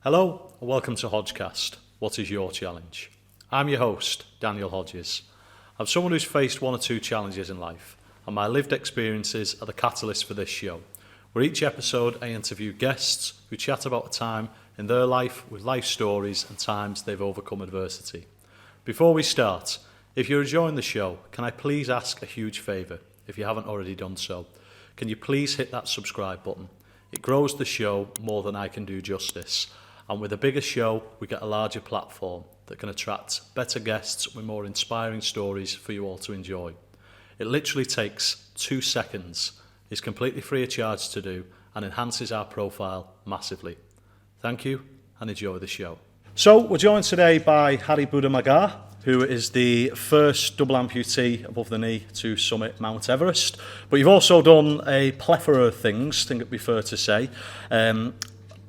Hello and welcome to HodgeCast. What is your challenge? I'm your host, Daniel Hodges. I'm someone who's faced one or two challenges in life, and my lived experiences are the catalyst for this show, where each episode I interview guests who chat about a time in their life with life stories and times they've overcome adversity. Before we start, if you're enjoying the show, can I please ask a huge favour, if you haven't already done so? Can you please hit that subscribe button? It grows the show more than I can do justice. And with a bigger show, we get a larger platform that can attract better guests with more inspiring stories for you all to enjoy. It literally takes 2 seconds, is completely free of charge to do, and enhances our profile massively. Thank you and enjoy the show. So we're joined today by Budha Magar, who is the first double amputee above the knee to summit Mt Everest. But you've also done a plethora of things, I think it'd be fair to say.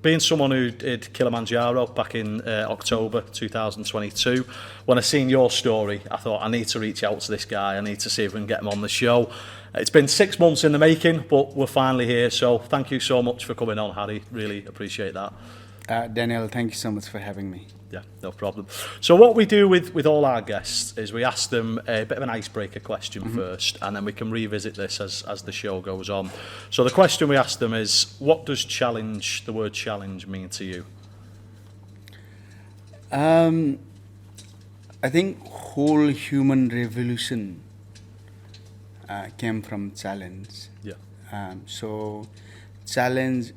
Being someone who did Kilimanjaro back in October 2022, when I seen your story, I thought I need to reach out to this guy. I need to see if we can get him on the show. It's been 6 months in the making, but we're finally here. So thank you so much for coming on, Harry. Really appreciate that. Daniel, thank you so much for having me. Yeah, no problem. So what we do with all our guests is we ask them a bit of an icebreaker question first, and then we can revisit this as the show goes on. So the question we ask them is, what does the word challenge mean to you? I think whole human revolution came from challenge. Yeah. So challenge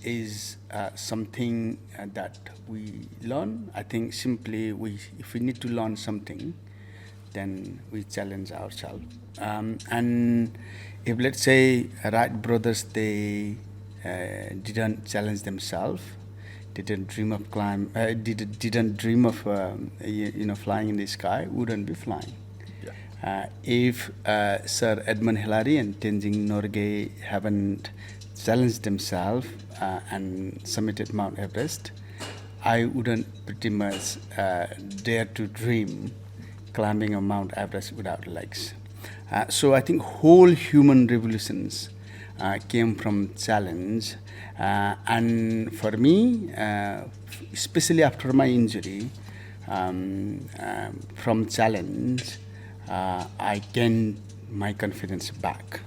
is something that we learn. I think simply if we need to learn something, then we challenge ourselves. And if, let's say, Wright brothers, they didn't challenge themselves, didn't dream of didn't dream of flying in the sky, wouldn't be flying. Yeah. If Sir Edmund Hillary and Tenzing Norgay haven't challenged themselves and summited Mount Everest, I wouldn't pretty much dare to dream climbing a Mount Everest without legs. So I think whole human revolutions came from challenge, and for me, especially after my injury, from challenge, I gained my confidence back,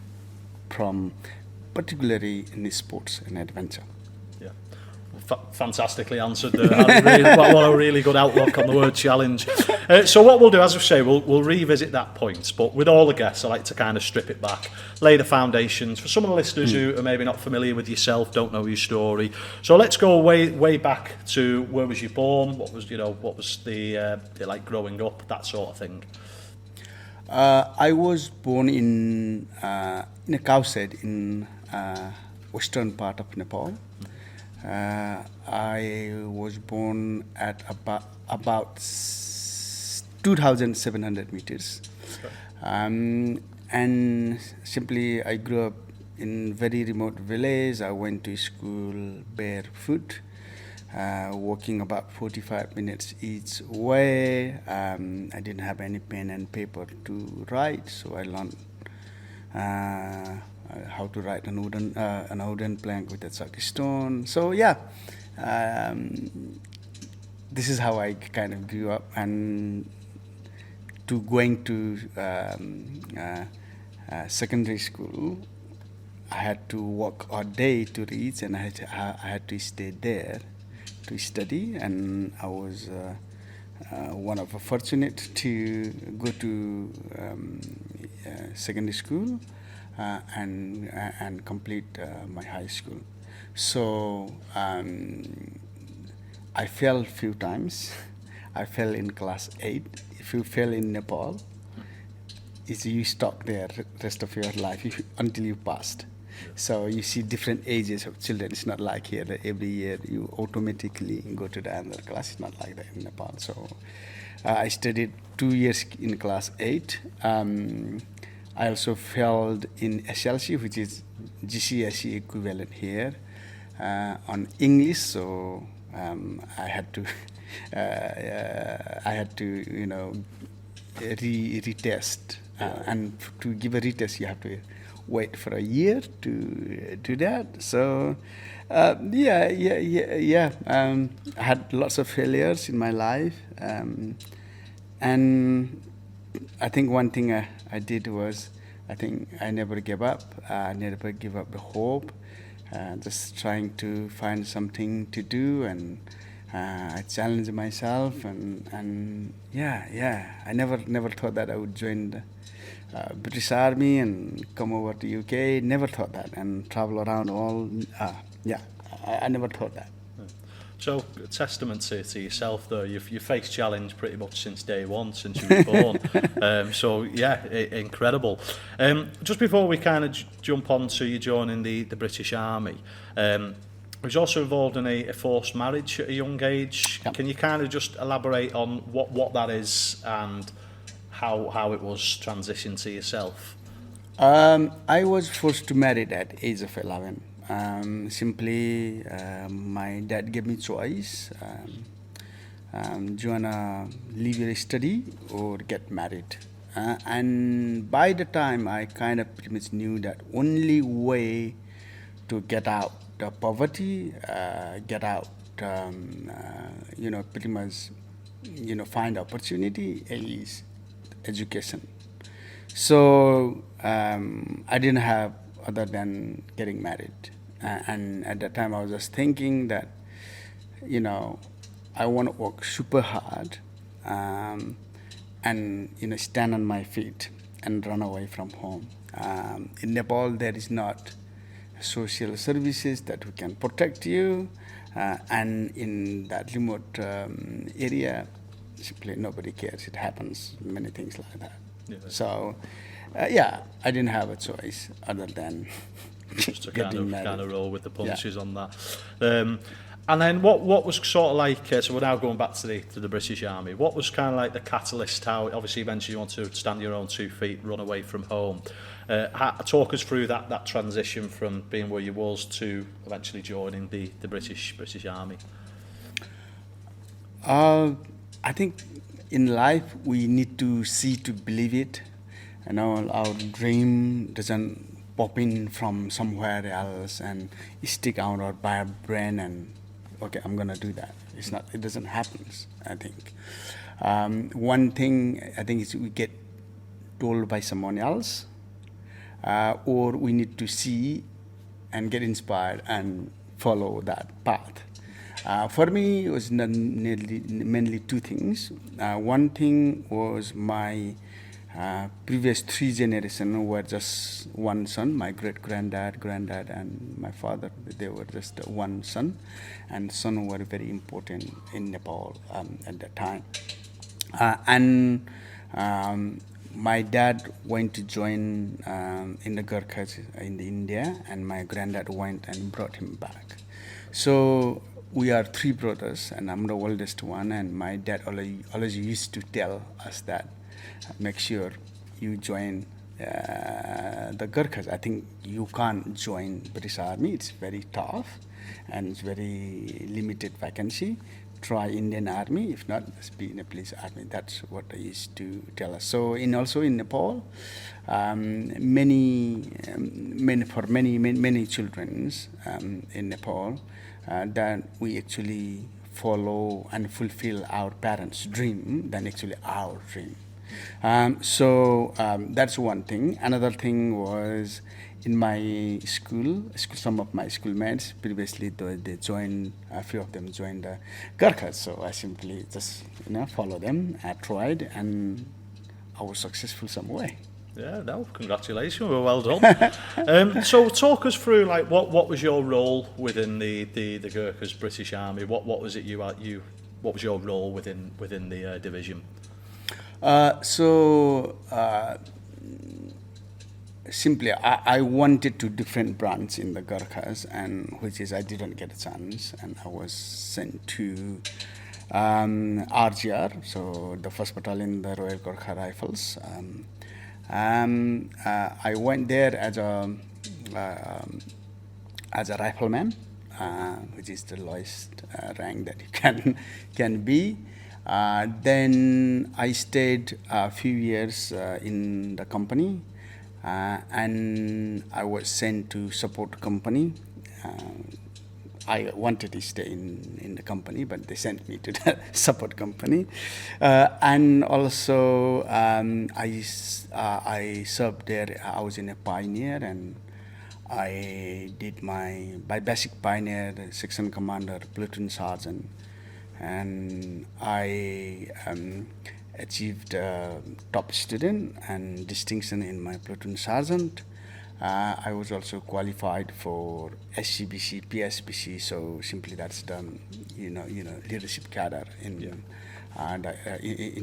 from particularly in sports and adventure. Yeah, fantastically answered there. What a really good outlook on the word challenge. So what we'll do, as I say, we'll revisit that point, but with all the guests I like to kind of strip it back, lay the foundations for some of the listeners who are maybe not familiar with yourself, don't know your story. So let's go way back to where was you born, what was the like growing up, that sort of thing. I was born in a cow shed in western part of Nepal. I was born at about 2,700 meters. And simply I grew up in very remote village. I went to school barefoot, walking about 45 minutes each way. I didn't have any pen and paper to write, so I learned how to write an wooden plank with a chalk stone. So yeah, this is how I kind of grew up. And to going to secondary school, I had to walk a day to reach, and I had to stay there to study. And I was one of the fortunate to go to secondary school and complete my high school. So I fell a few times. I fell in class 8. If you fell in Nepal, you stuck there rest of your life until you passed. So you see different ages of children. It's not like here that every year you automatically go to the another class. It's not like that in Nepal. So I studied 2 years in class 8. I also failed in SLC, which is GCSE equivalent here, on English. So I had to retest, and to give a retest you have to wait for a year to do that. So Yeah. I had lots of failures in my life, and I think one thing I did was, I think I never gave up. I never give up the hope. Just trying to find something to do, and I challenged myself, and yeah. I never thought that I would join the British Army and come over to UK. Never thought that, and travel around all. Yeah, I never thought that. So, a testament to yourself, though. You've faced challenge pretty much since day one, since you were born. So, yeah, incredible. Just before we kind of jump on to you joining the British Army, I was also involved in a forced marriage at a young age. Yep. Can you kind of just elaborate on what that is and how it was transitioned to yourself? I was forced to marry at age of 11. Simply, my dad gave me choice. Do you wanna leave your study or get married? And by the time I kind of pretty much knew that only way to get out the poverty, get out, pretty much, find opportunity is education. So I didn't have other than getting married. And at that time I was just thinking that, I want to work super hard, and, stand on my feet and run away from home. In Nepal, there is not social services that we can protect you. And in that remote area, simply nobody cares. It happens, many things like that. Yeah. So, I didn't have a choice other than Just to getting married. kind of roll with the punches on that. And then what was sort of like, so we're now going back to the British Army, what was kind of like the catalyst, how obviously eventually you want to stand on your own 2 feet, run away from home. Talk us through that transition from being where you was to eventually joining the British Army. I think in life we need to see to believe it. Our dream doesn't pop in from somewhere else and stick out our brain and okay, I'm gonna do that. It doesn't happen. I think one thing I think is we get told by someone else, or we need to see and get inspired and follow that path. For me, it was mainly 2 things. One thing was my previous 3 generations were just one son. My granddad, and my father, they were just one son, and son were very important in Nepal at that time. My dad went to join in the Gurkhas in India, and my granddad went and brought him back. So we are 3 brothers, and I'm the oldest one. And my dad always used to tell us that make sure you join the Gurkhas. I think you can't join British Army. It's very tough, and it's very limited vacancy. Try Indian Army. If not, just be Nepalese Army. That's what they used to tell us. So also in Nepal, many children in Nepal that we actually follow and fulfill our parents' dream than actually our dream. So that's one thing. Another thing was in my school, some of my schoolmates previously they joined, a few of them joined the Gurkhas. So I simply just follow them. I tried, and I was successful some way. Yeah, no, congratulations, well done. So talk us through like what was your role within the Gurkhas British Army? What was it what was your role within the division? Simply, I wanted to different branch in the Gurkhas, and which is I didn't get a chance, and I was sent to RGR, so the 1st Battalion, the Royal Gurkha Riffles. I went there as a rifleman, which is the lowest rank that you can be. Then I stayed a few years in the company, and I was sent to support company, I wanted to stay in the company, but they sent me to the support company. And also, I served there. I was in a pioneer, and I did my basic pioneer, section commander, platoon sergeant, and I achieved top student and distinction in my platoon sergeant. I was also qualified for SCBC, PSBC. So simply that's the leadership cadre in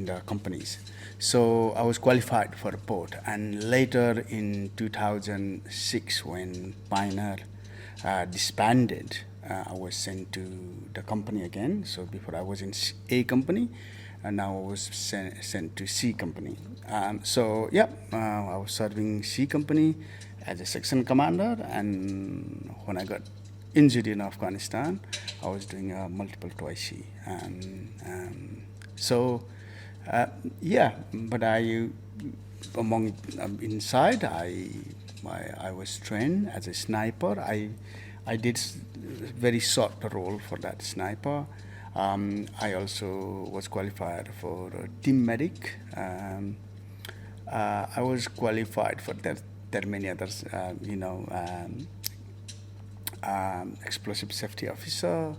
the companies. So I was qualified for both. And later in 2006, when Pioneer disbanded, I was sent to the company again. So before I was in A company, and now I was sent to C company. I was serving C company as a section commander, and when I got injured in Afghanistan, I was doing multiple twice C. But inside, I was trained as a sniper. I did very short role for that sniper. I also was qualified for team medic. I was qualified for that many others, explosive safety officer,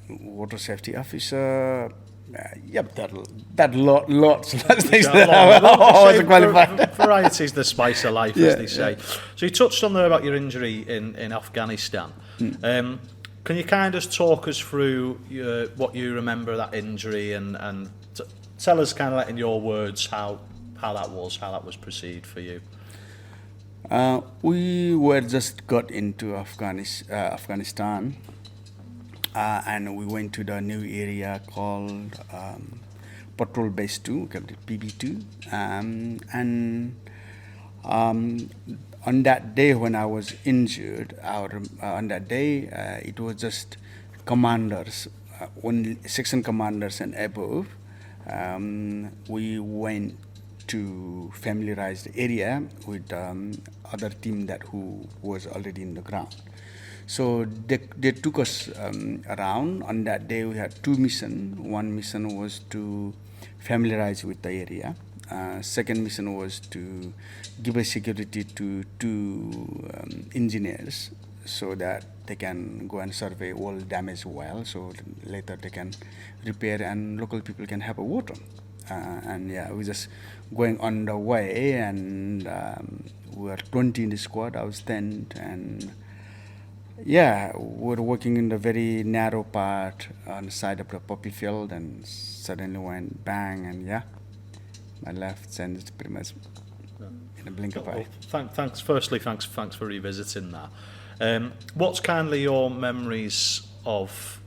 water safety officer. Lots of things that I was qualified. Variety's the spice of life, as they say. So you touched on there about your injury in Afghanistan. Can you kind of talk us through what you remember of that injury and tell us kind of like in your words how that was perceived for you? We were just got into Afghanistan, and we went to the new area called Patrol Base 2, called PB2, on that day when I was injured, on that day it was just commanders, only section commanders and above. We went to familiarize the area with other team who was already in the ground. So they took us around. On that day we had two missions. One mission was to familiarize with the area. Second mission was to give a security to two engineers so that they can go and survey all damaged well, so later they can repair and local people can have a water. We just going on the way, and we were 20 in the squad. I was 10, and we were working in the very narrow part on the side of the poppy field, and suddenly went bang, and my left side is pretty much in a blink of eye. Thanks for revisiting that. What's kind of your memories of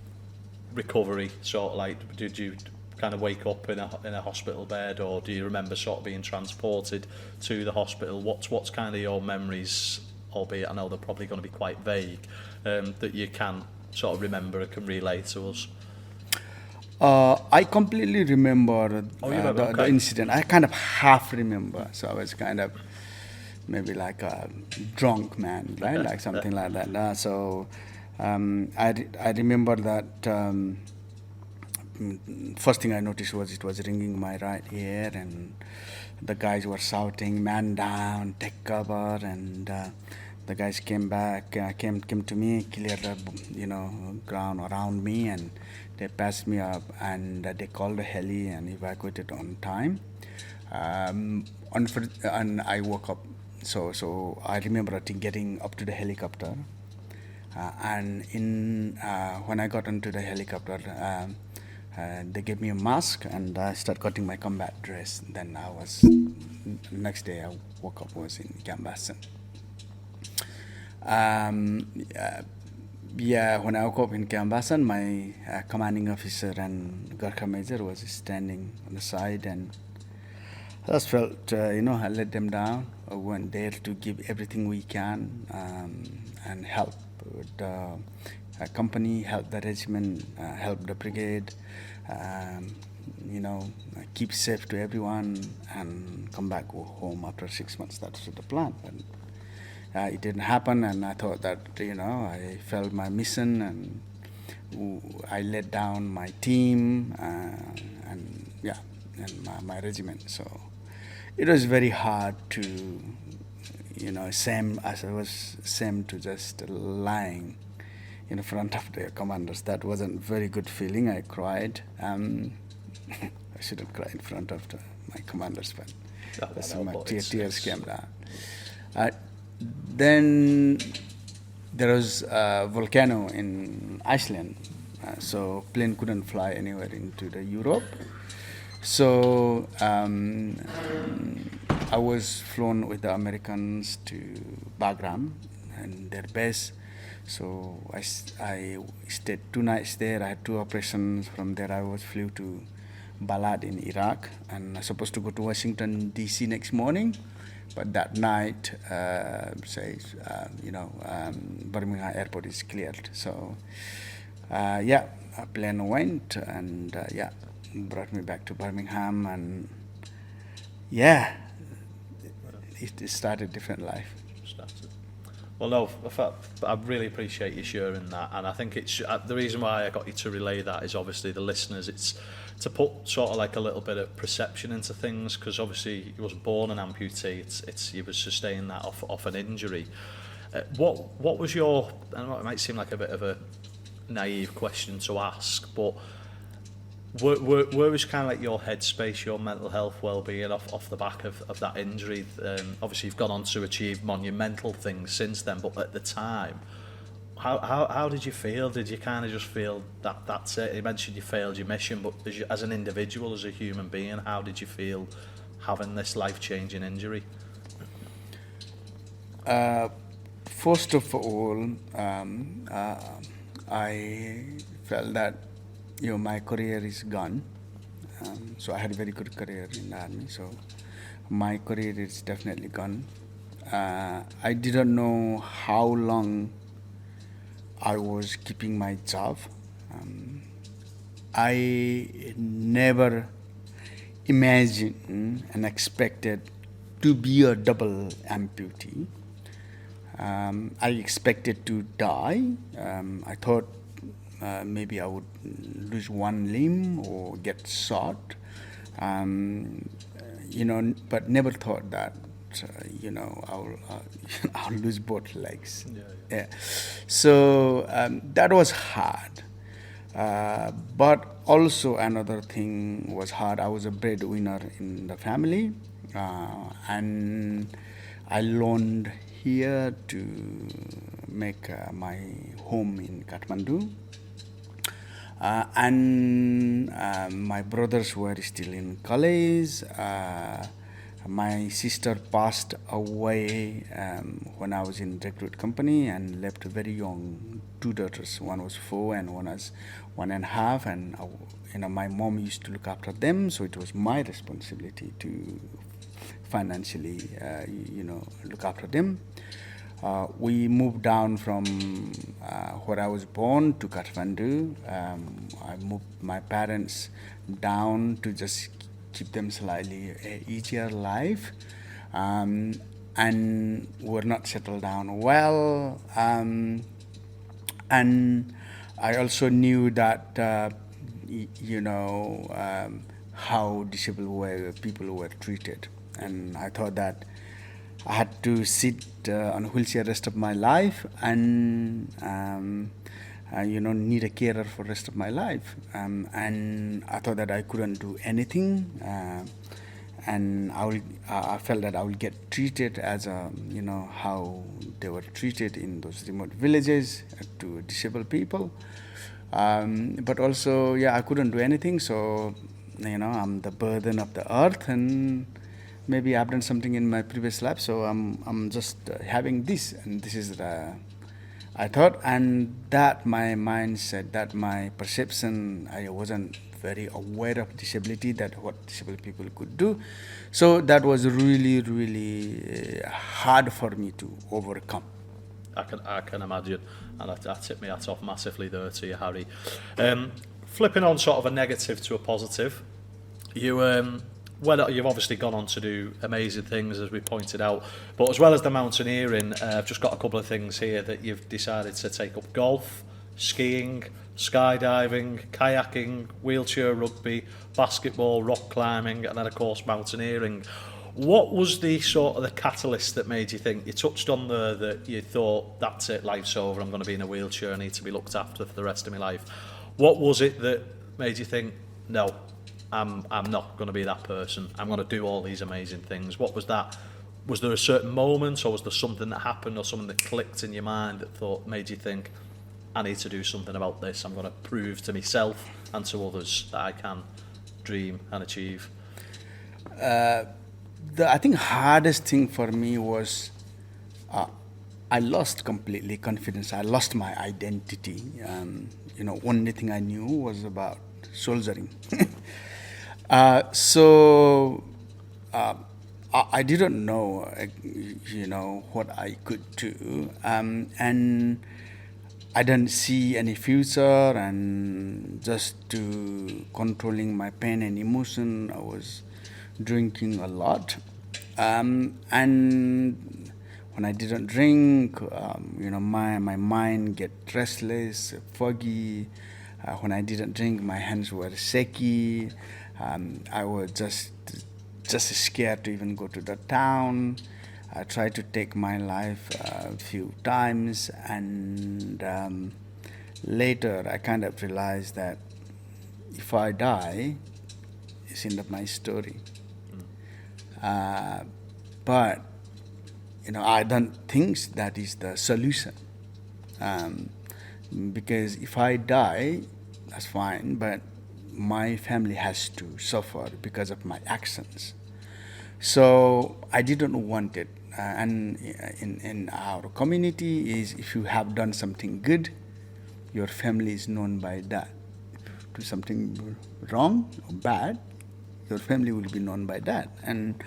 recovery? Sort of like, did you kind of wake up in a hospital bed, or do you remember sort of being transported to the hospital? What's kind of your memories, albeit I know they're probably going to be quite vague, that you can sort of remember and can relay to us? I completely remember the incident. I kind of half remember, so I was kind of maybe like a drunk man, right? Like something like that. I remember that first thing I noticed was it was ringing my right ear, and the guys were shouting, "Man down, take cover," and the guys came to me, cleared the ground around me, and they passed me up, and they called the heli and evacuated on time. And I woke up. So I remember getting up to the helicopter, and when I got onto the helicopter, they gave me a mask, and I started cutting my combat dress. Then next day I woke up, was in Cambasan. When I woke up in Cambasan, my commanding officer and Gurkha major was standing on the side, and I just felt, I let them down. I went there to give everything we can and help the company, help the regiment, help the brigade, keep safe to everyone, and come back home after 6 months. That's the plan. it didn't happen, and I thought that, I failed my mission, and I let down my team, and my regiment. So it was very hard to, same as I was same to just lying in front of the commanders. That wasn't very good feeling. I cried. I shouldn't cry in front of my commanders, but my tears came down. Then there was a volcano in Iceland, so plane couldn't fly anywhere into the Europe. So I was flown with the Americans to Bagram and their base. So I stayed 2 nights there. I had 2 operations. From there, I flew to Balad in Iraq, and I was supposed to go to Washington D.C. next morning, but that night, Birmingham airport is cleared. So a plane went, and brought me back to Birmingham, and it started a different life. Well, no, I really appreciate you sharing that, and I think it's the reason why I got you to relay that is obviously the listeners. It's to put sort of like a little bit of perception into things, because obviously you wasn't born an amputee. It's you was sustained that off an injury. What was your? I know it might seem like a bit of a naive question to ask, but where was kind of like your headspace, your mental health well-being off the back of that injury? Obviously you've gone on to achieve monumental things since then, but at the time, how did you feel? Did you kind of just feel that that's it? You mentioned you failed your mission, but as an individual, as a human being, how did you feel having this life-changing injury? First of all, I felt that my career is gone. So I had a very good career in the army. So my career is definitely gone. I didn't know how long I was keeping my job. I never imagined and expected to be a double amputee. I expected to die. I thought maybe I would lose one limb or get shot, but never thought that, I'll lose both legs. Yeah. So that was hard. But also another thing was hard. I was a breadwinner in the family, and I loaned here to make my home in Kathmandu. And my brothers were still in college. My sister passed away when I was in recruit company and left very young, 2 daughters. One was 4 and one was 1.5. And my mom used to look after them, so it was my responsibility to financially, look after them. We moved down from where I was born to Kathmandu. I moved my parents down to just keep them slightly easier life, and were not settled down well. And I also knew that how disabled people were treated, and I thought that I had to sit on a wheelchair rest of my life, and need a carer for the rest of my life. And I thought that I couldn't do anything, and I felt that I would get treated as how they were treated in those remote villages to disabled people. But also, I couldn't do anything. So, I'm the burden of the earth, and maybe I've done something in my previous life, so I'm just having this, and this is I thought, and that my mindset, that my perception, I wasn't very aware of disability, that what disabled people could do. So that was really, really hard for me to overcome. I can imagine, and I tip my hat off massively there to you, Harry. Flipping on sort of a negative to a positive, you well, you've obviously gone on to do amazing things, as we pointed out, but as well as the mountaineering, I've just got a couple of things here that you've decided to take up: golf, skiing, skydiving, kayaking, wheelchair rugby, basketball, rock climbing, and then of course mountaineering. What was the sort of the catalyst that made you think, you touched on there that you thought, that's it, life's over, I'm going to be in a wheelchair, I need to be looked after for the rest of my life. What was it that made you think, no, I'm not going to be that person, I'm going to do all these amazing things? What was that? Was there a certain moment, or was there something that happened, or something that clicked in your mind that made you think, I need to do something about this, I'm going to prove to myself and to others that I can dream and achieve? I think hardest thing for me was I lost completely confidence. I lost my identity. Only thing I knew was about soldiering. So I didn't know, what I could do, and I didn't see any future. And just to controlling my pain and emotion, I was drinking a lot, and when I didn't drink, my mind get restless, foggy. When I didn't drink, my hands were shaky. I was just scared to even go to the town. I tried to take my life a few times, and later I kind of realized that if I die, it's end of my story. But I don't think that is the solution, because if I die, that's fine, but my family has to suffer because of my actions. So I didn't want it. And in our community is, if you have done something good, your family is known by that. If you do something wrong or bad, your family will be known by that. And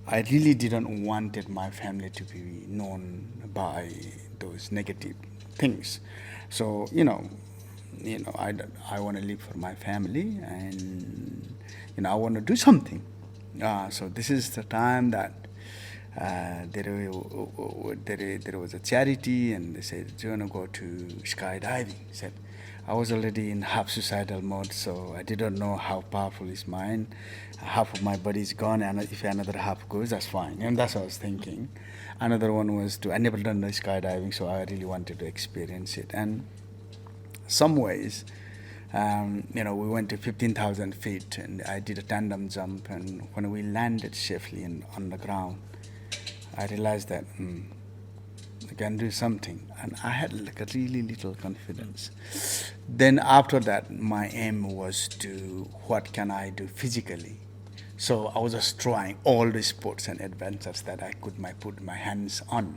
I really didn't wanted my family to be known by those negative things. So I want to live for my family, and I want to do something. So this is the time that there was a charity, and they said, "Do you want to go to skydiving?" I said, I was already in half suicidal mode, so I didn't know how powerful is mine. Half of my body is gone, and if another half goes, that's fine. And that's what I was thinking. Another one was I never done the skydiving, so I really wanted to experience it. And some ways, we went to 15,000 feet, and I did a tandem jump. And when we landed safely on the ground, I realized that I can do something, and I had like a really little confidence. Then after that, my aim was to what can I do physically. So I was just trying all the sports and adventures that I could put my hands on,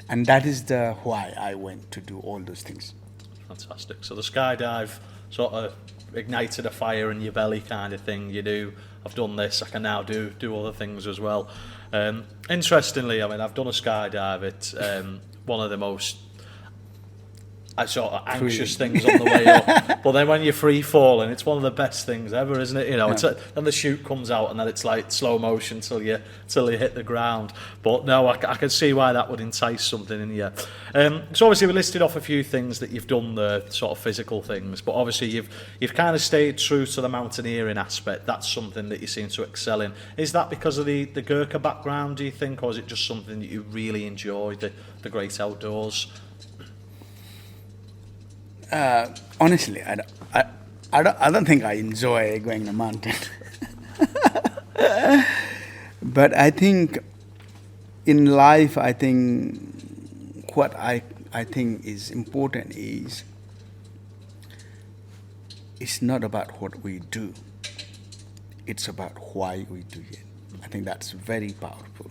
and that is the why I went to do all those things. Fantastic. So the skydive sort of ignited a fire in your belly, kind of thing. You do, I've done this, I can now do other things as well. Interestingly, I mean, I've done a skydive. It's one of the most sort of anxious things on the way up. But then when you're free falling, it's one of the best things ever, isn't it? And the chute comes out, and then it's like slow motion till you hit the ground. But no, I can see why that would entice something in you. So obviously we listed off a few things that you've done, the sort of physical things, but obviously you've kind of stayed true to the mountaineering aspect. That's something that you seem to excel in. Is that because of the Gurkha background, do you think, or is it just something that you really enjoy, the great outdoors? Honestly, I don't think I enjoy going to the mountain. But I think in life, I think what I think is important is it's not about what we do. It's about why we do it. I think that's very powerful.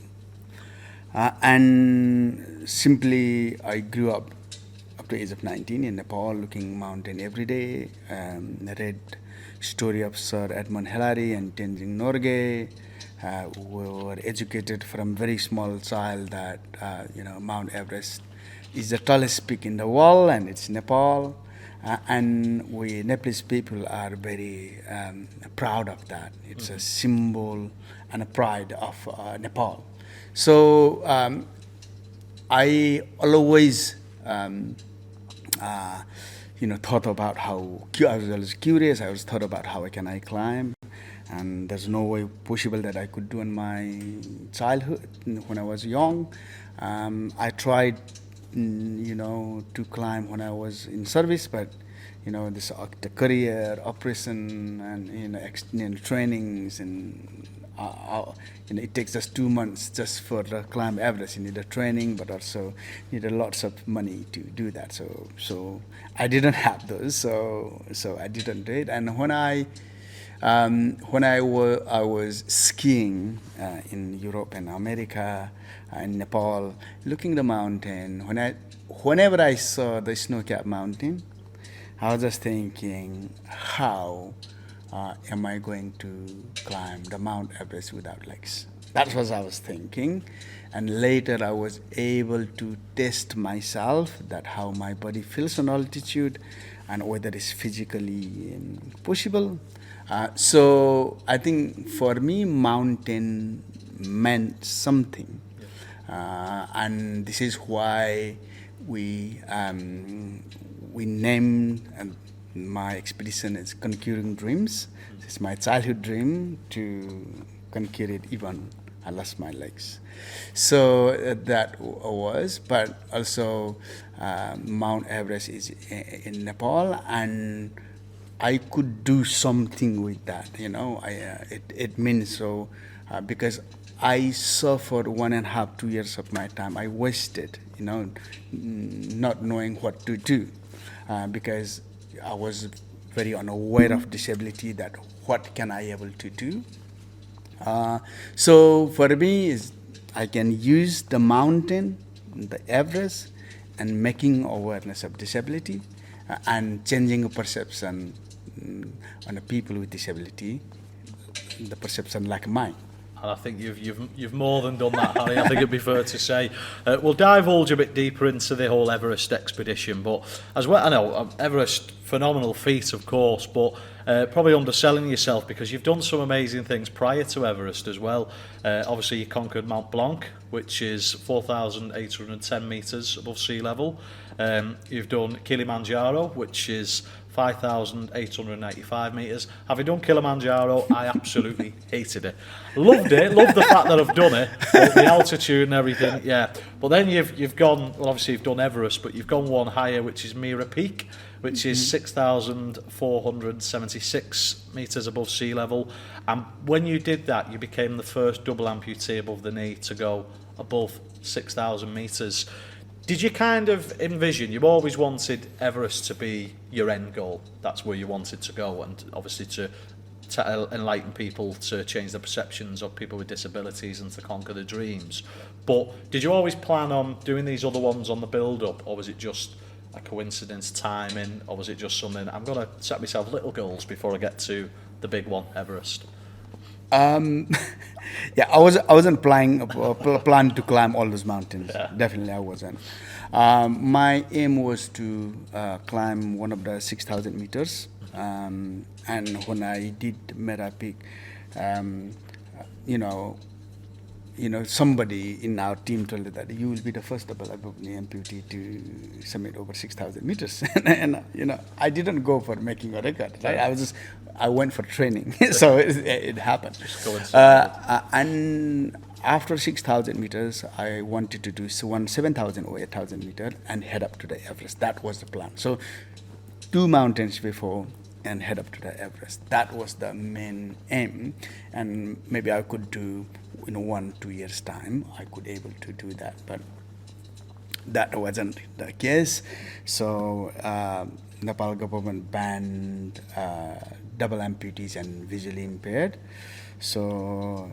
And simply, I grew up the age of 19 in Nepal, looking mountain every day. Read story of Sir Edmund Hillary and Tenzing Norgay, who were educated from very small child that Mount Everest is the tallest peak in the world, and it's Nepal. And we Nepalese people are very proud of that. It's a symbol and a pride of Nepal. So I always, thought about how I was always curious. I always thought about how can I climb, and there's no way possible that I could do in my childhood when I was young. I tried, to climb when I was in service, but the career operation and trainings and it takes us 2 months just for the climb Everest. You need a training, but also need lots of money to do that. So I didn't have those, so I didn't do it. And when I was skiing in Europe and America and Nepal, looking the mountain, whenever I saw the snow-capped mountain, I was just thinking, how am I going to climb the Mount Everest without legs? That's what I was thinking. And later I was able to test myself that how my body feels on altitude and whether it's physically possible. So I think for me, mountain meant something. And this is why we named my expedition as Conquering Dreams. It's my childhood dream to conquer it even I lost my legs. So that was, but also Mount Everest is in Nepal, and I could do something with that, it means so, because I suffered 1.5, 2 years of my time. I wasted, not knowing what to do, because I was very unaware of disability, that what can I able to do. So for me, is I can use the mountain, the Everest, and making awareness of disability and changing a perception on the people with disability, the perception like mine. And I think you've more than done that, Harry. I think it'd be fair to say. We'll divulge a bit deeper into the whole Everest expedition, but as well, I know Everest, phenomenal feat, of course, but probably underselling yourself, because you've done some amazing things prior to Everest as well. Obviously, you conquered Mont Blanc, which is 4,810 metres above sea level. You've done Kilimanjaro, which is 5,895 metres. Having done Kilimanjaro, I absolutely hated it. Loved the fact that I've done it, the altitude and everything, yeah. But then you've gone, well, obviously you've done Everest, but you've gone one higher, which is Mira Peak, which is 6,476 metres above sea level. And when you did that, you became the first double amputee above the knee to go above 6,000 metres. Did you kind of envision, you always wanted Everest to be your end goal, that's where you wanted to go, and obviously to enlighten people, to change the perceptions of people with disabilities and to conquer their dreams. But did you always plan on doing these other ones on the build-up, or was it just a coincidence, timing, or was it just something, I'm going to set myself little goals before I get to the big one, Everest? Yeah, I wasn't planning to climb all those mountains. Yeah. Definitely, I wasn't. My aim was to climb one of the 6,000 meters. And when I did Mira Peak, somebody in our team told me that you will be the first double amputee to summit over 6,000 meters. and I didn't go for making a record. Right? I went for training, so it happened. And after 6,000 meters, I wanted to do 7,000 or 8,000 meters and head up to the Everest. That was the plan. So 2 mountains before and head up to the Everest. That was the main aim. And maybe I could do, 1-2 years time, I could able to do that. But that wasn't the case. So Nepal government banned double amputees and visually impaired. So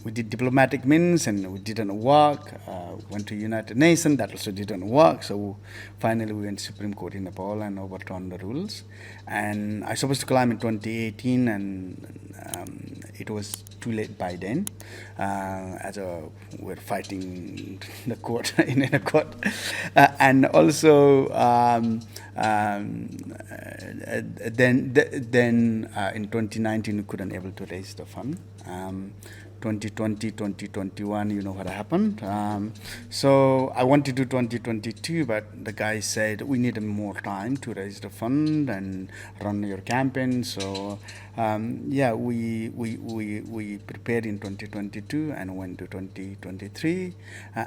we did diplomatic means and it didn't work. Went to United Nations, that also didn't work. So finally we went to Supreme Court in Nepal and overturned the rules. And I was supposed to climb in 2018 and it was too late by then. We're fighting the court in a court. And also Then in 2019 we couldn't able to raise the fund. 2020, 2021, you know what happened. So I wanted to do 2022, but the guy said we need more time to raise the fund and run your campaign. So we prepared in 2022 and went to 2023.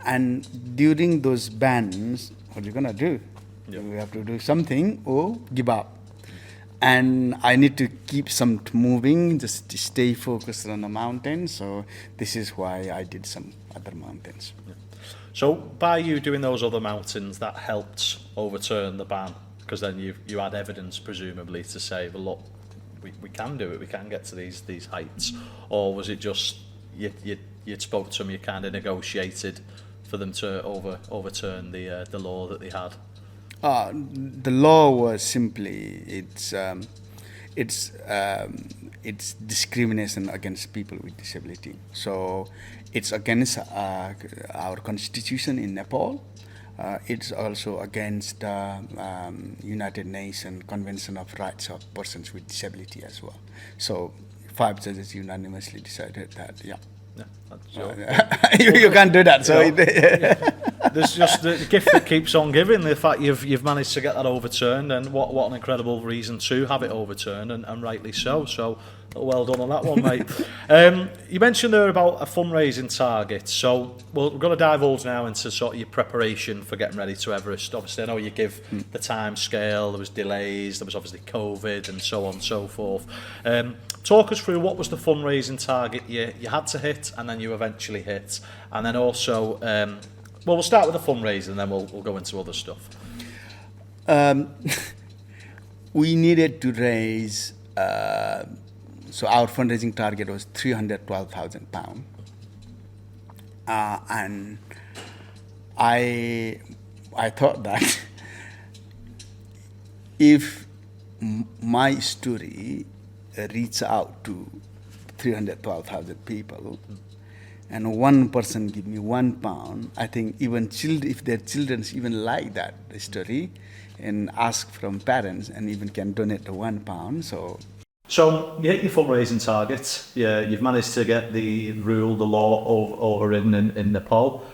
And during those bans, what are you gonna do? Yeah. You have to do something or give up. And I need to keep some moving, just to stay focused on the mountain. So this is why I did some other mountains. Yeah. So by you doing those other mountains, that helped overturn the ban, because then you had evidence presumably to say, well, look, we can do it, we can get to these heights. Or was it just you spoke to them, you kind of negotiated for them to overturn the law that they had? The law was simply it's discrimination against people with disability. So it's against our constitution in Nepal. It's also against United Nations Convention of Rights of Persons with Disability as well. So 5 judges unanimously decided that, yeah. Yeah, that's your, you can't do that. So there's just the gift that keeps on giving. The fact you've managed to get that overturned, and what an incredible reason to have it overturned, and rightly so. So well done on that one, mate. You mentioned there about a fundraising target. So we're going to divulge now into sort of your preparation for getting ready to Everest. Obviously, I know you give the time scale. There was delays. There was obviously COVID and so on and so forth. Talk us through what was the fundraising target you had to hit and then you eventually hit, and then also, we'll start with the fundraising and then we'll go into other stuff. We needed to raise, so our fundraising target was £312,000. And I thought that if my story reach out to 312,000 people, and one person give me £1, I think even if their children even like that story, and ask from parents, and even can donate the £1. So you hit your fundraising target. Yeah, you've managed to get the law overridden in Nepal.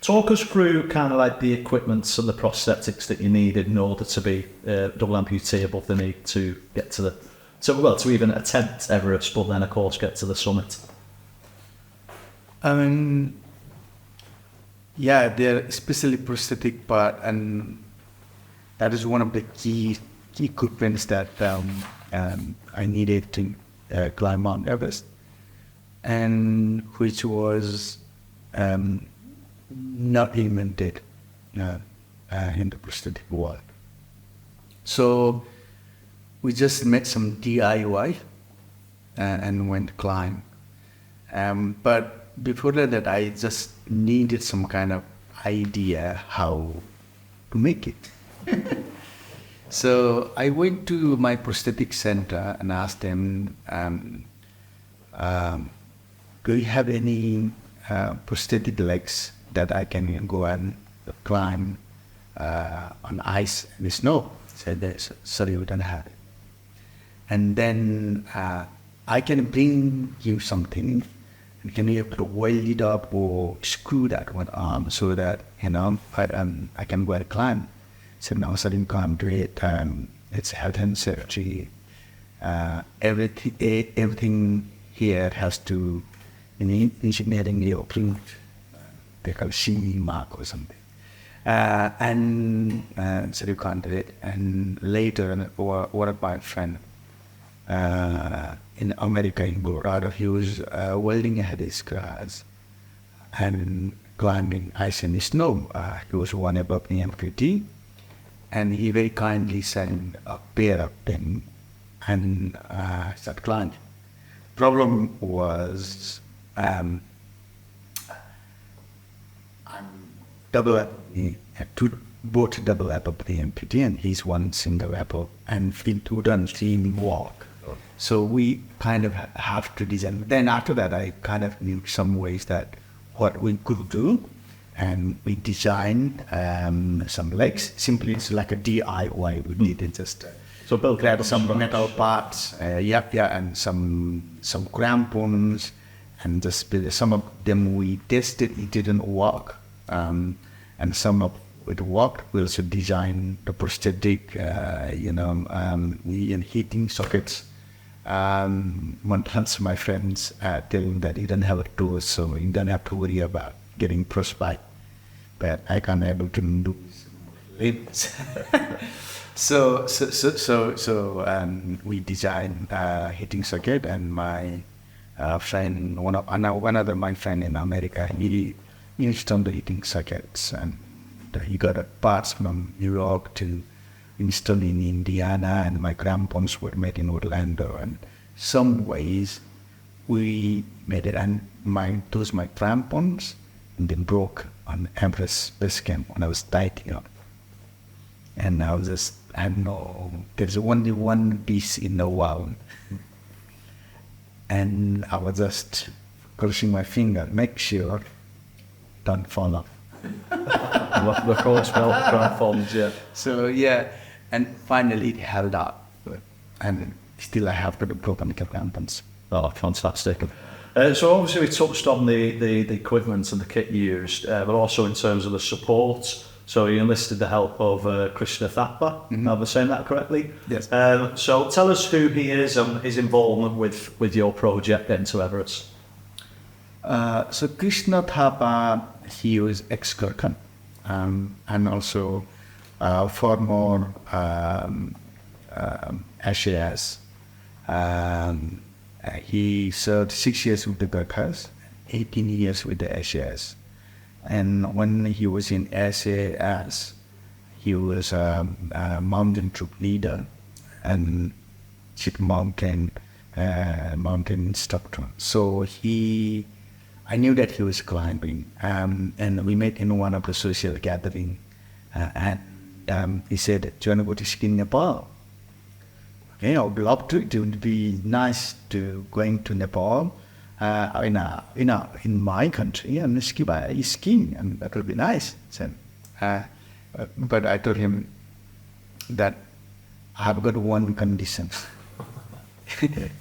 Talk us through kind of like the equipment and the prosthetics that you needed in order to be double amputee above the knee to get to to even attempt Everest, but then of course get to the summit. They're especially prosthetic part, and that is one of the key equipments that I needed to climb Mount Everest, and which was not invented in the prosthetic world. So we just made some DIY and went to climb. But before that, I just needed some kind of idea how to make it. So I went to my prosthetic center and asked them, do you have any prosthetic legs that I can go and climb on ice and snow? Said, sorry, we don't have it. And then I can bring you something, and can you weld it up or screw that one arm so that, I can go and climb. So now I can't do it. It's health and safety. Everything here has to, in engineering, they call CE mark or something. So you can't do it. And later, one of my friend in America, in Colorado, he was welding at his class and climbing ice and snow. He was one above the amputee, and he very kindly sent a pair of them and started climbing. Problem was, I'm double both double apple the amputee, and he's one single apple, and we couldn't see him walk. So we kind of have to design. Then after that, I kind of knew some ways that what we could do, and we designed some legs. Simply, it's like a DIY. We needed just So built grab from some scratch. metal parts, and some crampons, and just some of them we tested. It didn't work, and some of it worked. We also designed the prosthetic, heating sockets. Once my friends tell me that you don't have a tool, so you don't have to worry about getting frostbite. But I can't able to do it. So we designed heating socket, and my friend, one other my friend in America, he installed the heating sockets, and he got parts from New York to install in Indiana, and my crampons were made in Orlando. And some ways we made it, and my crampons, and they broke on Everest base camp when I was tightening up. And I was just, I know, there's only one piece in the world. And I was just crossing my finger, make sure don't fall off. The course belt crampons, yeah. So and finally it held up. And still I have got the broken crampons. Oh, fantastic. So obviously we touched on the equipment and the kit used, but also in terms of the support. So you enlisted the help of Krishna Thapa, am I saying that correctly? Yes. So tell us who he is and his involvement with your project Getting to Everest. So Krishna Thapa, he was ex-Gurkha, and also former SAS. He served 6 years with the Gurkhas, 18 years with the SAS. And when he was in SAS, he was a mountain troop leader and chief mountain instructor. So I knew that he was climbing, and we met in one of the social gathering, and he said, "Do you want to go to ski in Nepal?" Okay, I would love to. It would be nice to going to Nepal. In my country, and skiing, and that would be nice. So, but I told him that I have got one condition.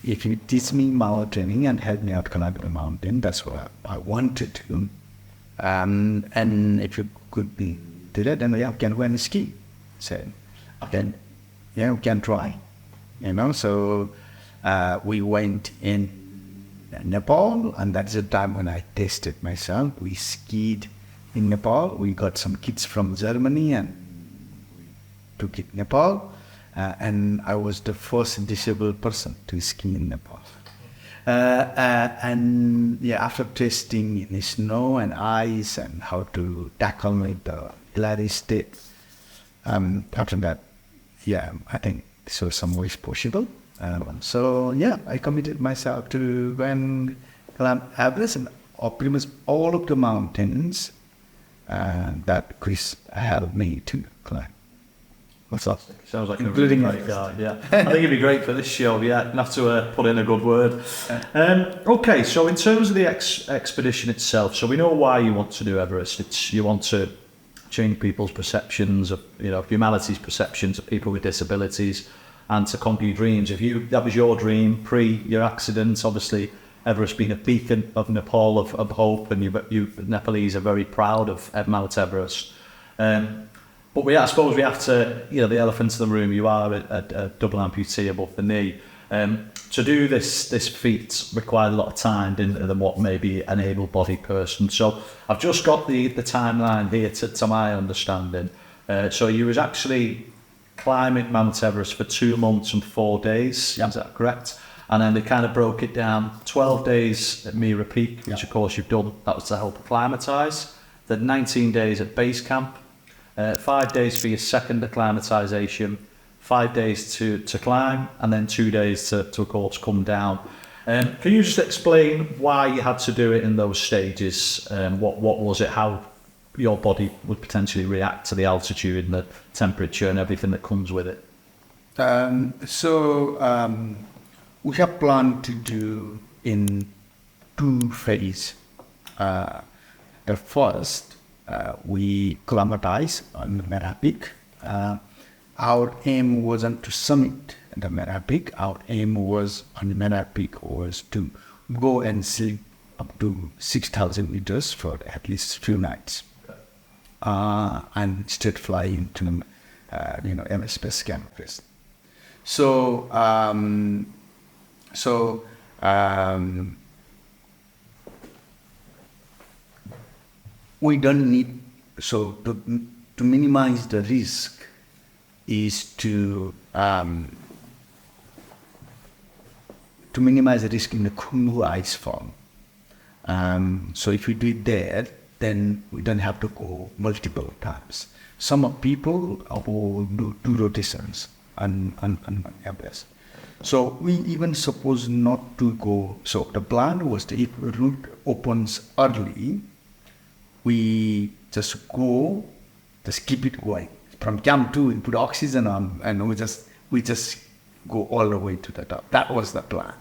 If you teach me mountaineering and help me out climb the mountain, that's what I wanted to. And if you could do that, then we can go and ski. So, then, we can try. So we went in Nepal, and that's the time when I tested myself. We skied in Nepal. We got some kits from Germany and took it Nepal. And I was the first disabled person to ski in Nepal. After testing in the snow and ice and how to tackle with the hilary state, after that, I think this was some ways possible. I committed myself to go and climb Everest and pretty much all of the mountains that Chris helped me to climb. What's up? Sounds like a really great guy, yeah. I think it'd be great for this show, yeah. I'd have to put in a good word. Okay, so in terms of the expedition itself, so we know why you want to do Everest. You want to change people's perceptions of, humanity's perceptions of people with disabilities, and to conquer your dreams. That was your dream pre your accident, obviously Everest being a beacon of Nepal of hope, and you Nepalese are very proud of Mt Everest. But I suppose we have to, the elephant in the room, you are a double amputee above the knee. To do this feat required a lot of time, didn't it, than what maybe an able-bodied person. So I've just got the timeline here to my understanding. So you was actually climbing Mt Everest for 2 months and 4 days, is that correct? And then they kind of broke it down, 12 days at Mira Peak, which of course you've done, that was to help acclimatise. Then 19 days at base camp, 5 days for your second acclimatisation, 5 days to climb, and then 2 days to of course come down. Can you just explain why you had to do it in those stages? What was it, how your body would potentially react to the altitude and the temperature and everything that comes with it? We have planned to do in 2 phases. The first we climatized on the Mera Peak. Our aim wasn't to summit the Mera Peak. Our aim was on the Mera Peak was to go and sleep up to 6,000 meters for at least 2 nights, and straight fly into Everest Base Camp. So we don't need, so to minimize the risk is to minimize the risk in the Khumbu ice form. So if we do it there, then we don't have to go multiple times. Some people will do 2 rotations on Everest. So we even suppose not to go. So the plan was that if the route opens early, we just go, just keep it going. From Camp 2, we put oxygen on, and we just go all the way to the top. That was the plan.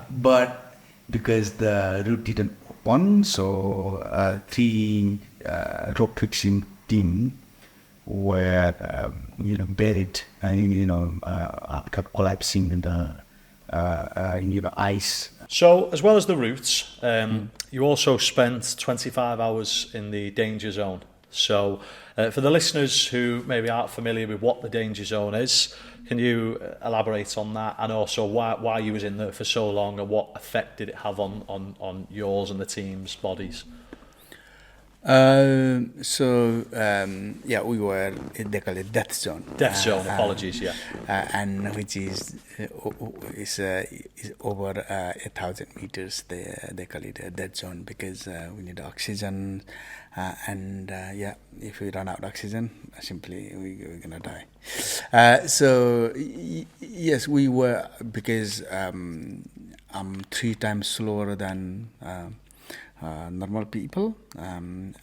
But because the route didn't open, so 3 rope fixing team were buried, after collapsing in the ice. So, as well as the routes, you also spent 25 hours in the danger zone. So, for the listeners who maybe aren't familiar with what the danger zone is, can you elaborate on that, and also why you was in there for so long, and what effect did it have on yours and the team's bodies? We were, they call it death zone. Death zone, apologies, yeah. And which is over 1,000 meters. They call it a death zone because we need oxygen, if we run out of oxygen, simply we're gonna die. Yes, we were, because I'm 3 times slower than normal people, and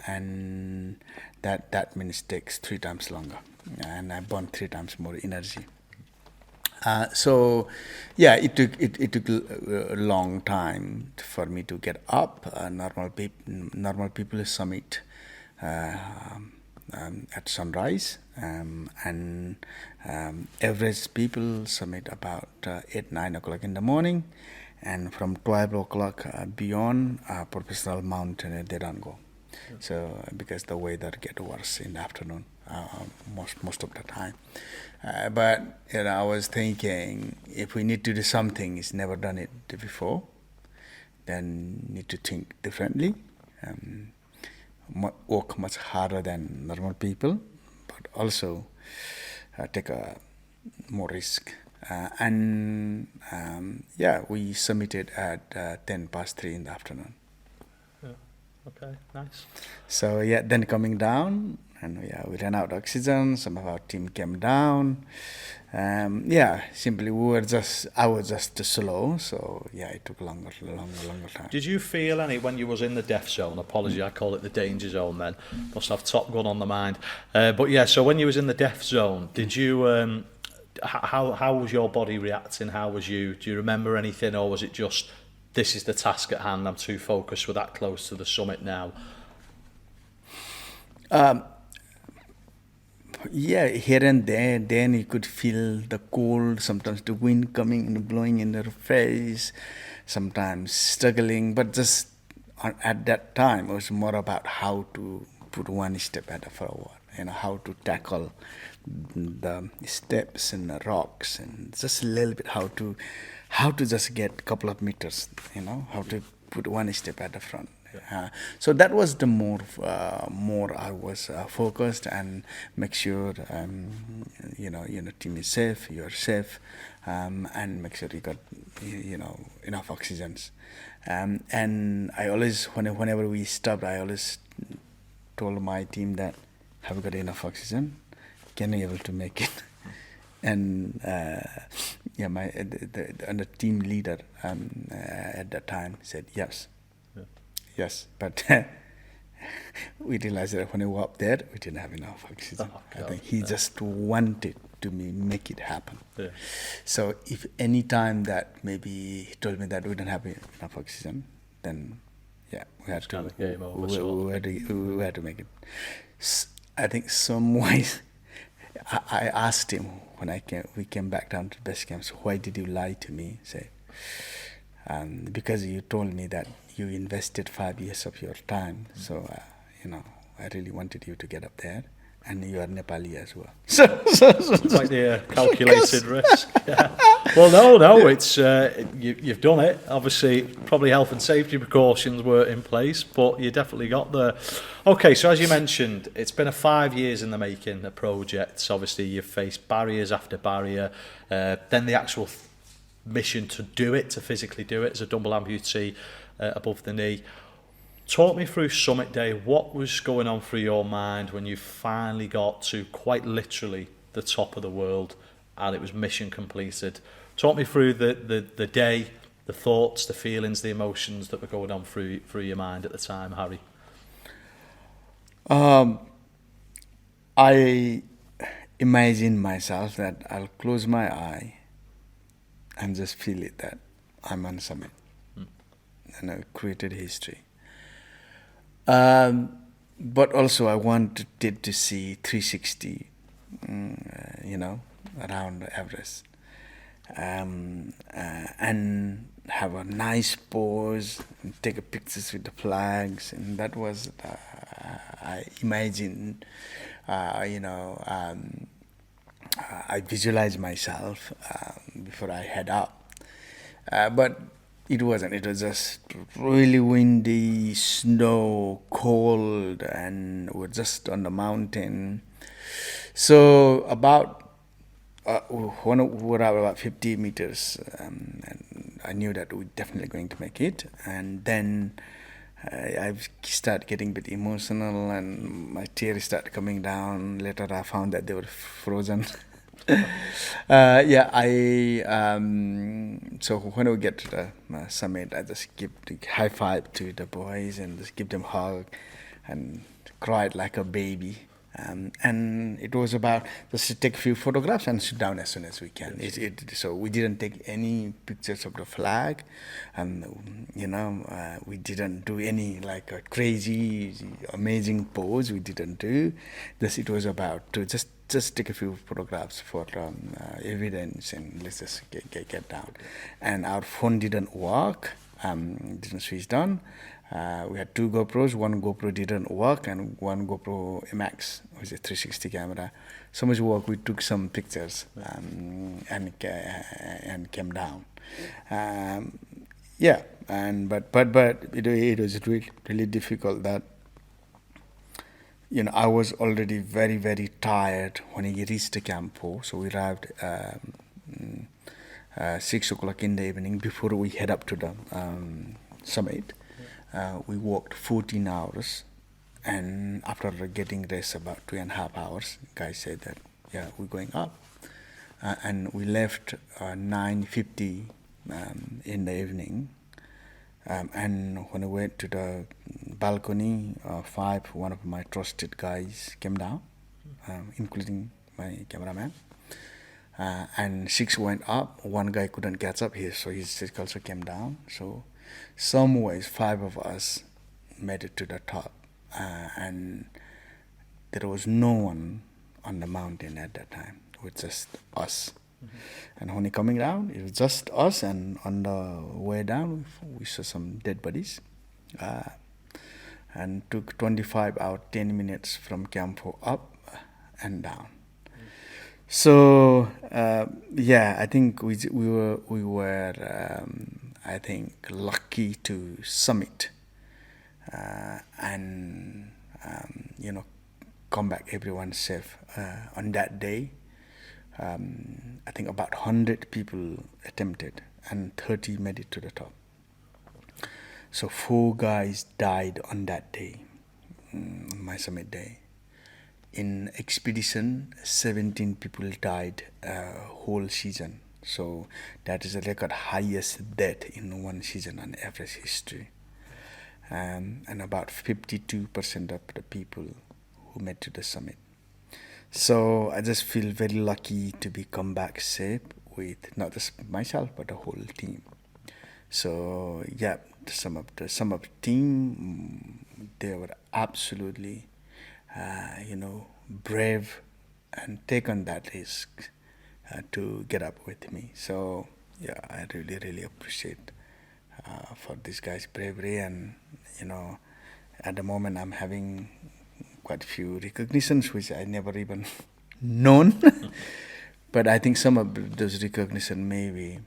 that means it takes 3 times longer, and I burn 3 times more energy. It took a long time for me to get up. Normal people summit at sunrise, and Everest people summit about 8-9 o'clock in the morning. And from 12 o'clock beyond, professional mountaineer, they don't go. Yeah. So because the weather get worse in the afternoon, most of the time. But I was thinking, if we need to do something, it's never done it before, then need to think differently, work much harder than normal people, but also take a more risk. We submitted at 3:10 in the afternoon. Yeah. Okay, nice. So then coming down, and we ran out of oxygen. Some of our team came down. Simply I was just too slow. So it took longer time. Did you feel any when you was in the death zone? Apology, I call it the danger zone. Then must have Top Gun on the mind. So when you was in the death zone, did you? How was your body reacting? How was you? Do you remember anything, or was it just, this is the task at hand, I'm too focused, we're that close to the summit now? Here and there, then you could feel the cold, sometimes the wind coming and blowing in your face, sometimes struggling, but just at that time it was more about how to put one step at a forward, how to tackle the steps and the rocks, and just a little bit how to just get a couple of meters, how to put one step at the front. So that was the more I was focused, and make sure team is safe, you're safe, and make sure you got enough oxygens. And I always, whenever we stopped, I always told my team that, have we got enough oxygen? Can I able to make it? And the team leader at that time said yes. Yes, but we realized that when we were up there, we didn't have enough oxygen. I think he just wanted to make it happen. Yeah. So if any time that maybe he told me that we don't have enough oxygen, then Yeah, we had to. Kind of game over. Sort of. We had to make it. I think some ways. I asked him when we came back down to base camp. So why did you lie to me? Say, because you told me that you invested 5 years of your time. So I really wanted you to get up there, and you are Nepali as well. Quite the calculated risk. Yeah. Well, no, it's you've done it. Obviously, probably health and safety precautions were in place, but you definitely got there. Okay, so as you mentioned, it's been 5 years in the making, the project. Obviously, you've faced barriers after barrier. Then the actual mission to do it, to physically do it as a double amputee above the knee. Talk me through summit day. What was going on through your mind when you finally got to quite literally the top of the world and it was mission completed? Talk me through the day, the thoughts, the feelings, the emotions that were going on through your mind at the time, Harry. I imagine myself that I'll close my eye and just feel it that I'm on summit and I created history. But also I wanted to see 360, around Everest, and have a nice pose, and take a pictures with the flags, and that was I imagined, I visualized myself before I head up, but it wasn't. It was just really windy, snow, cold, and we're just on the mountain. So we're about 50 meters, and I knew that we're definitely going to make it. And then I started getting a bit emotional, and my tears started coming down. Later, I found that they were frozen. So when we get to the summit, I just give the high five to the boys and just give them a hug and cried like a baby. And it was about just to take a few photographs and sit down as soon as we can. So we didn't take any pictures of the flag, we didn't do any like a crazy, amazing pose. We didn't do. It was about to just take a few photographs for evidence, and let's just get down. And our phone didn't work, didn't switch on. We had 2 GoPros. One GoPro didn't work, and one GoPro MX, which is a 360 camera. So much work. We took some pictures and came down. But it was really difficult. That I was already very, very tired when I reached the Camp 4. So we arrived 6 o'clock in the evening before we head up to the summit. We walked 14 hours, and after getting rest about 2.5 hours, guys said that, we're going up. And we left 9:50 in the evening. And when I went to the balcony, 5, one of my trusted guys came down, including my cameraman. And 6 went up. One guy couldn't catch up here, so he also came down. So some ways 5 of us made it to the top, and there was no one on the mountain at that time. It was just us. And when coming down, it was just us, and on the way down we saw some dead bodies, and took 25 hours 10 minutes from Camp 4 up and down. So I think we were I think lucky to summit and come back everyone safe on that day. I think about 100 people attempted and 30 made it to the top. So 4 guys died on that day, my summit day. In expedition, 17 people died whole season. So that is the record highest death in one season on Everest history. And about 52% of the people who made to the summit. So I just feel very lucky to be come back safe with not just myself but the whole team. So yeah, some of the team, they were absolutely, brave and taken that risk to get up with me. So yeah, I really really appreciate for this guy's bravery. And at the moment I'm having quite a few recognitions which I never even known. But I think some of those recognition maybe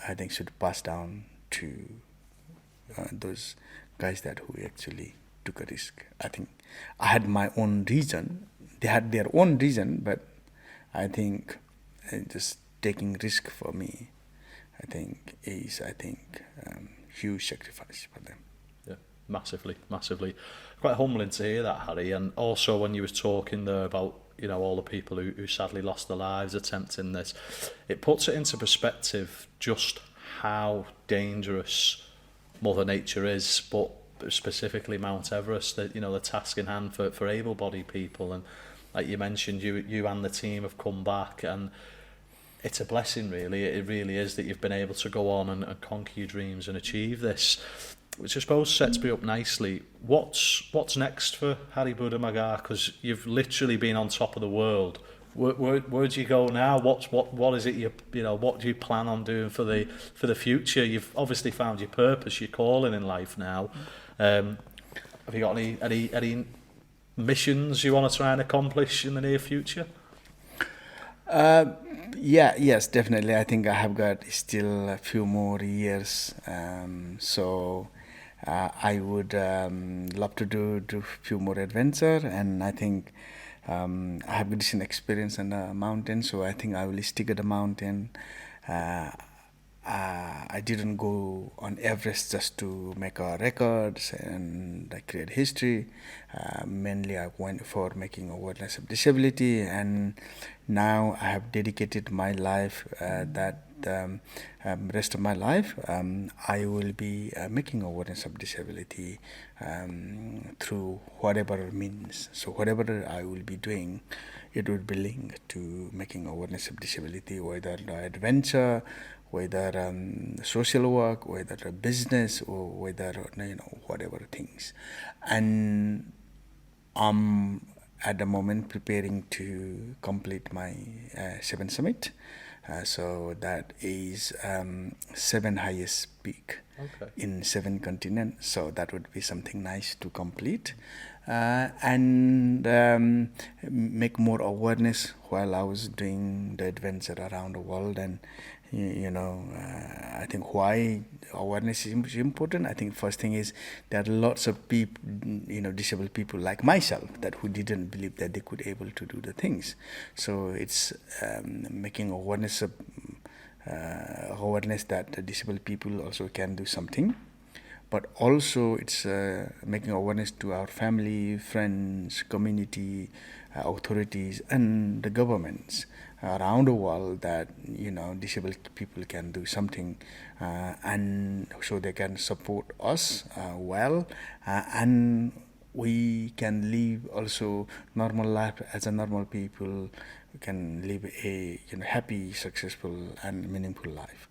I think should pass down to those guys that who actually took a risk. I think I had my own reason. They had their own reason, but I think just taking risk for me, I think is huge sacrifice for them. Yeah, massively, massively. Quite humbling to hear that, Harry. And also when you was talking there about all the people who sadly lost their lives attempting this, it puts it into perspective just how dangerous Mother Nature is, but specifically Mount Everest, the task in hand for able-bodied people. And like you mentioned, you and the team have come back, and it's a blessing, really. It really is that you've been able to go on and conquer your dreams and achieve this, which I suppose sets me up nicely. What's next for Harry Budha Magar? Because you've literally been on top of the world. Where do you go now? What is it what do you plan on doing for the future? You've obviously found your purpose, your calling in life now. Have you got any missions you want to try and accomplish in the near future? Yes, definitely. I think I have got still a few more years. So I would love to do a few more adventure, and I think I have decent experience on the mountain, so I think I will stick at the mountain. I didn't go on Everest just to make a records and create history. Mainly I went for making awareness of disability, and now I have dedicated my life rest of my life I will be making awareness of disability through whatever means. So whatever I will be doing, it will be linked to making awareness of disability, whether adventure, whether social work, whether a business, or whether whatever things. And I'm at the moment preparing to complete my 7 summit. So that is 7 highest peak in 7 continents. So that would be something nice to complete and make more awareness while I was doing the adventure around the world. And I think why awareness is important. I think first thing is there are lots of people, disabled people like myself, that who didn't believe that they could able to do the things. So it's making awareness that disabled people also can do something. But also it's making awareness to our family, friends, community, authorities, and the governments around the world that disabled people can do something, and so they can support us well, and we can live also normal life as a normal people. We can live a happy, successful, and meaningful life.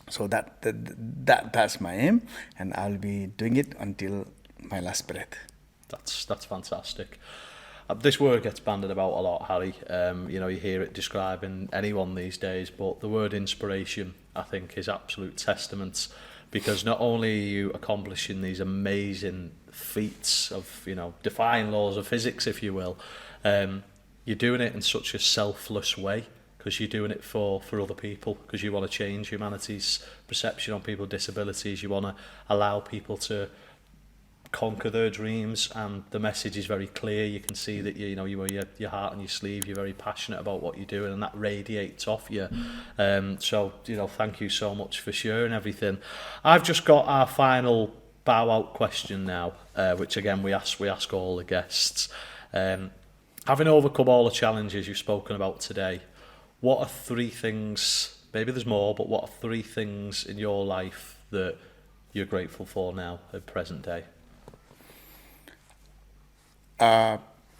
So that's my aim, and I'll be doing it until my last breath. That's fantastic. This word gets bandied about a lot, Harry. You hear it describing anyone these days, but the word inspiration, I think, is absolute testament, because not only are you accomplishing these amazing feats of, defying laws of physics, if you will, you're doing it in such a selfless way, because you're doing it for other people, because you want to change humanity's perception on people with disabilities. You want to allow people to conquer their dreams, and the message is very clear. You can see that you wear your heart on your sleeve. You're very passionate about what you're doing, and that radiates off you. So thank you so much for sharing everything. I've just got our final bow out question now, which again we ask all the guests. Having overcome all the challenges you've spoken about today, what are 3 things, maybe there's more, but what are 3 things in your life that you're grateful for now at present day?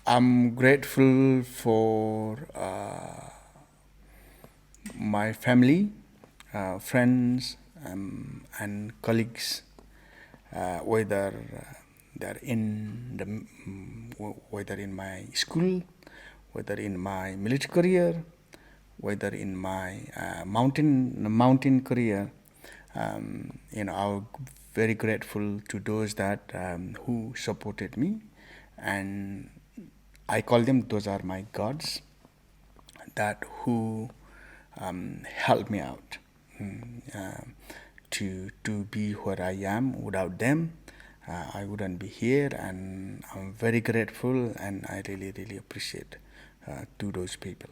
I'm grateful for my family, friends, and colleagues, whether they're whether in my school, whether in my military career, whether in my mountain career. I'm very grateful to those that who supported me, and I call them, those are my gods, that who helped me out to be where I am. Without them, I wouldn't be here, and I'm very grateful, and I really, really appreciate to those people.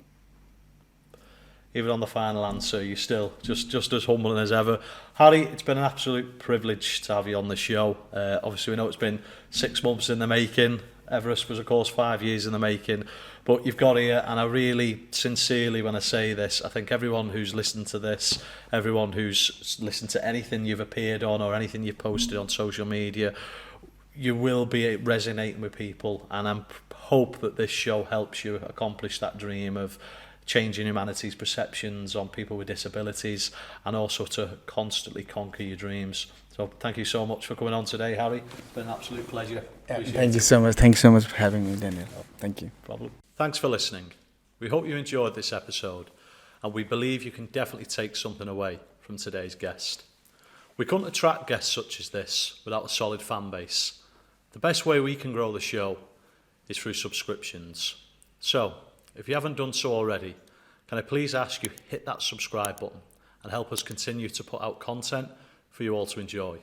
Even on the final answer, you're still just as humble as ever. Harry, it's been an absolute privilege to have you on the show. Obviously, we know it's been 6 months in the making. Everest was, of course, 5 years in the making. But you've got here, and I really, sincerely, when I say this, I think everyone who's listened to this, everyone who's listened to anything you've appeared on or anything you've posted on social media, you will be resonating with people. And I hope that this show helps you accomplish that dream of changing humanities' perceptions on people with disabilities, and also to constantly conquer your dreams. So thank you so much for coming on today, Harry. It's been an absolute pleasure. Thank you so much. Thanks so much for having me, Daniel. Thank you. No problem. Thanks for listening. We hope you enjoyed this episode, and we believe you can definitely take something away from today's guest. We couldn't attract guests such as this without a solid fan base. The best way we can grow the show is through subscriptions. So, if you haven't done so already, can I please ask you hit that subscribe button and help us continue to put out content for you all to enjoy.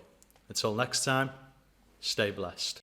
Until next time, stay blessed.